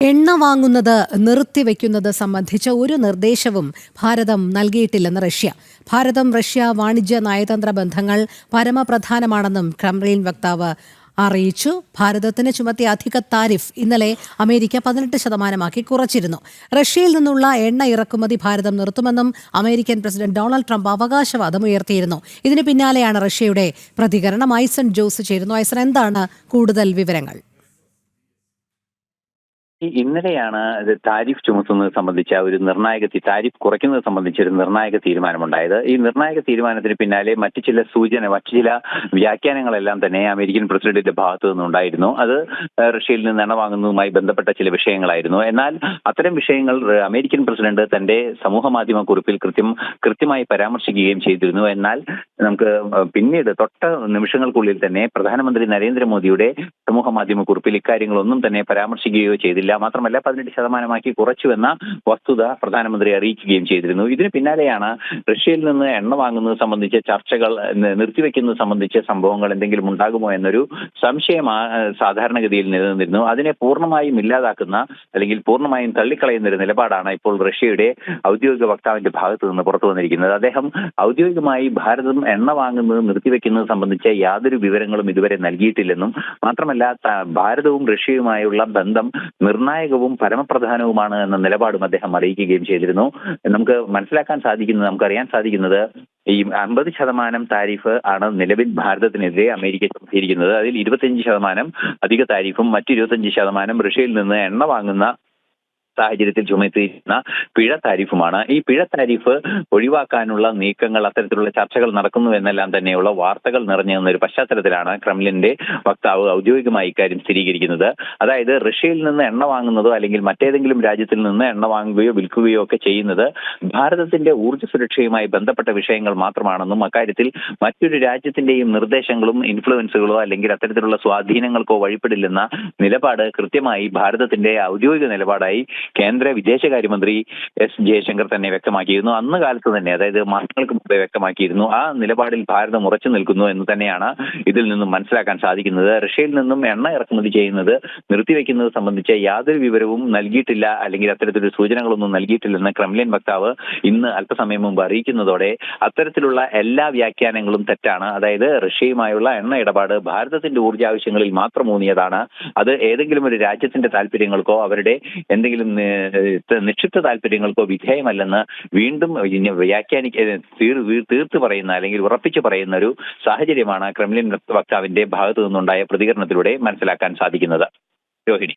എണ്ണ വാങ്ങുന്നത് നിർത്തിവെക്കുന്നത് സംബന്ധിച്ച ഒരു നിർദ്ദേശവും ഭാരതം നൽകിയിട്ടില്ലെന്ന് റഷ്യ. ഭാരതം റഷ്യ വാണിജ്യ നയതന്ത്ര ബന്ധങ്ങൾ പരമപ്രധാനമാണെന്നും ക്രെംലിൻ വക്താവ് അറിയിച്ചു. ഭാരതത്തിന് ചുമത്തിയ അധിക താരിഫ് ഇന്നലെ അമേരിക്ക 18% കുറച്ചിരുന്നു. റഷ്യയിൽ നിന്നുള്ള എണ്ണ ഇറക്കുമതി ഭാരതം നിർത്തുമെന്നും അമേരിക്കൻ പ്രസിഡന്റ് ഡൊണാൾഡ് ട്രംപ് അവകാശവാദം ഉയർത്തിയിരുന്നു. ഇതിന് പിന്നാലെയാണ് റഷ്യയുടെ പ്രതികരണം. ഐസൺ ജോസ് ചേരുന്നു. ഐസൺ, എന്താണ് കൂടുതൽ വിവരങ്ങൾ? ഇന്നലെയാണ് താരിഫ് ചുമത്തുന്നത് സംബന്ധിച്ച ഒരു താരിഫ് കുറയ്ക്കുന്നത് സംബന്ധിച്ച ഒരു നിർണായക തീരുമാനമുണ്ടായത്. ഈ നിർണായക തീരുമാനത്തിന് പിന്നാലെ മറ്റു ചില വ്യാഖ്യാനങ്ങളെല്ലാം തന്നെ അമേരിക്കൻ പ്രസിഡന്റിന്റെ ഭാഗത്തു നിന്നുണ്ടായിരുന്നു. അത് റഷ്യയിൽ നിന്ന് എണ്ണ വാങ്ങുന്നതുമായി ബന്ധപ്പെട്ട ചില വിഷയങ്ങളായിരുന്നു. എന്നാൽ അത്തരം വിഷയങ്ങൾ അമേരിക്കൻ പ്രസിഡന്റ് തന്റെ സമൂഹ മാധ്യമ കുറിപ്പിൽ കൃത്യമായി പരാമർശിക്കുകയും ചെയ്തിരുന്നു. എന്നാൽ നമുക്ക് പിന്നീട് തൊട്ട നിമിഷങ്ങൾക്കുള്ളിൽ തന്നെ പ്രധാനമന്ത്രി നരേന്ദ്രമോദിയുടെ സമൂഹ മാധ്യമ കുറിപ്പിൽ ഇക്കാര്യങ്ങളൊന്നും തന്നെ പരാമർശിക്കുകയോ ചെയ്തില്ല. മാത്രമല്ല 18% കുറച്ചുവെന്ന വസ്തുത പ്രധാനമന്ത്രി അറിയിക്കുകയും ചെയ്തിരുന്നു. ഇതിന് പിന്നാലെയാണ് റഷ്യയിൽ നിന്ന് എണ്ണ വാങ്ങുന്നത് സംബന്ധിച്ച ചർച്ചകൾ നിർത്തിവെക്കുന്നത് സംബന്ധിച്ച സംഭവങ്ങൾ എന്തെങ്കിലും ഉണ്ടാകുമോ എന്നൊരു സംശയം സാധാരണഗതിയിൽ നിലനിന്നിരുന്നു. അതിനെ പൂർണ്ണമായും ഇല്ലാതാക്കുന്ന അല്ലെങ്കിൽ പൂർണ്ണമായും തള്ളിക്കളയുന്ന ഒരു നിലപാടാണ് ഇപ്പോൾ റഷ്യയുടെ ഔദ്യോഗിക വക്താവിന്റെ ഭാഗത്തു നിന്ന് പുറത്തു വന്നിരിക്കുന്നത്. അദ്ദേഹം ഔദ്യോഗികമായി ഭാരതം എണ്ണ വാങ്ങുന്നത് നിർത്തിവെക്കുന്നത് സംബന്ധിച്ച യാതൊരു വിവരങ്ങളും ഇതുവരെ നൽകിയിട്ടില്ലെന്നും മാത്രമല്ല ഭാരതവും റഷ്യയുമായുള്ള ബന്ധം നിർണായകവും പരമപ്രധാനവുമാണ് എന്ന നിലപാടും അദ്ദേഹം അറിയിക്കുകയും ചെയ്തിരുന്നു. നമുക്കറിയാൻ സാധിക്കുന്നത് ഈ 50% താരിഫ് ആണ് നിലവിൽ ഭാരതത്തിനെതിരെ അമേരിക്ക ചുമത്തിയിരിക്കുന്നത്. അതിൽ 25% അധിക താരിഫും മറ്റ് 25% റഷ്യയിൽ നിന്ന് എണ്ണ വാങ്ങുന്ന സാഹചര്യത്തിൽ ചുമത്തിയിരിക്കുന്ന പിഴ താരിഫുമാണ്. ഈ പിഴ താരിഫ് ഒഴിവാക്കാനുള്ള നീക്കങ്ങൾ, അത്തരത്തിലുള്ള ചർച്ചകൾ നടക്കുന്നു എന്നെല്ലാം തന്നെയുള്ള വാർത്തകൾ നിറഞ്ഞു നിന്ന ഒരു പശ്ചാത്തലത്തിലാണ് ക്രെംലിന്റെ വക്താവ് ഔദ്യോഗികമായി ഇക്കാര്യം സ്ഥിരീകരിക്കുന്നത്. അതായത് റഷ്യയിൽ നിന്ന് എണ്ണ വാങ്ങുന്നതോ അല്ലെങ്കിൽ മറ്റേതെങ്കിലും രാജ്യത്തിൽ നിന്ന് എണ്ണ വാങ്ങുകയോ വിൽക്കുകയോ ഒക്കെ ചെയ്യുന്നത് ഭാരതത്തിന്റെ ഊർജ്ജ സുരക്ഷയുമായി ബന്ധപ്പെട്ട വിഷയങ്ങൾ മാത്രമാണെന്നും അക്കാര്യത്തിൽ മറ്റൊരു രാജ്യത്തിന്റെയും നിർദ്ദേശങ്ങളും ഇൻഫ്ലുവൻസുകളോ അല്ലെങ്കിൽ അത്തരത്തിലുള്ള സ്വാധീനങ്ങൾക്കോ വഴിപ്പെടില്ലെന്ന നിലപാട് കൃത്യമായി ഭാരതത്തിന്റെ ഔദ്യോഗിക നിലപാടായി കേന്ദ്ര വിദേശകാര്യമന്ത്രി എസ് ജയശങ്കർ തന്നെ വ്യക്തമാക്കിയിരുന്നു. അന്ന് കാലത്ത് തന്നെ, അതായത് മാസങ്ങൾക്ക് മുമ്പേ വ്യക്തമാക്കിയിരുന്നു. ആ നിലപാടിൽ ഭാരതം ഉറച്ചു നിൽക്കുന്നു എന്ന് തന്നെയാണ് ഇതിൽ നിന്നും മനസ്സിലാക്കാൻ സാധിക്കുന്നത്. റഷ്യയിൽ നിന്നും എണ്ണ ഇറക്കുമതി ചെയ്യുന്നത് നിർത്തിവെക്കുന്നത് സംബന്ധിച്ച യാതൊരു വിവരവും നൽകിയിട്ടില്ല അല്ലെങ്കിൽ അത്തരത്തിലൊരു സൂചനകളൊന്നും നൽകിയിട്ടില്ലെന്ന് ക്രെംലിൻ വക്താവ് ഇന്ന് അല്പസമയം മുമ്പ് അറിയിക്കുന്നതോടെ അത്തരത്തിലുള്ള എല്ലാ വ്യാഖ്യാനങ്ങളും തെറ്റാണ്. അതായത് റഷ്യയുമായുള്ള എണ്ണ ഇടപാട് ഭാരതത്തിന്റെ ഊർജ്ജാവശ്യങ്ങളിൽ മാത്രം ഊന്നിയതാണ്. അത് ഏതെങ്കിലും ഒരു രാജ്യത്തിന്റെ താല്പര്യങ്ങൾക്കോ അവരുടെ എന്തെങ്കിലും നിക്ഷിപ്ത താല്പര്യങ്ങൾക്കോ വിധേയമല്ലെന്ന് വീണ്ടും തീർത്ത് പറയുന്ന അല്ലെങ്കിൽ ഉറപ്പിച്ചു പറയുന്ന ഒരു സാഹചര്യമാണ് ക്രെംലിൻ വക്താവിന്റെ ഭാഗത്തു നിന്നുണ്ടായ പ്രതികരണത്തിലൂടെ മനസ്സിലാക്കാൻ സാധിക്കുന്നത്. രോഹിണി.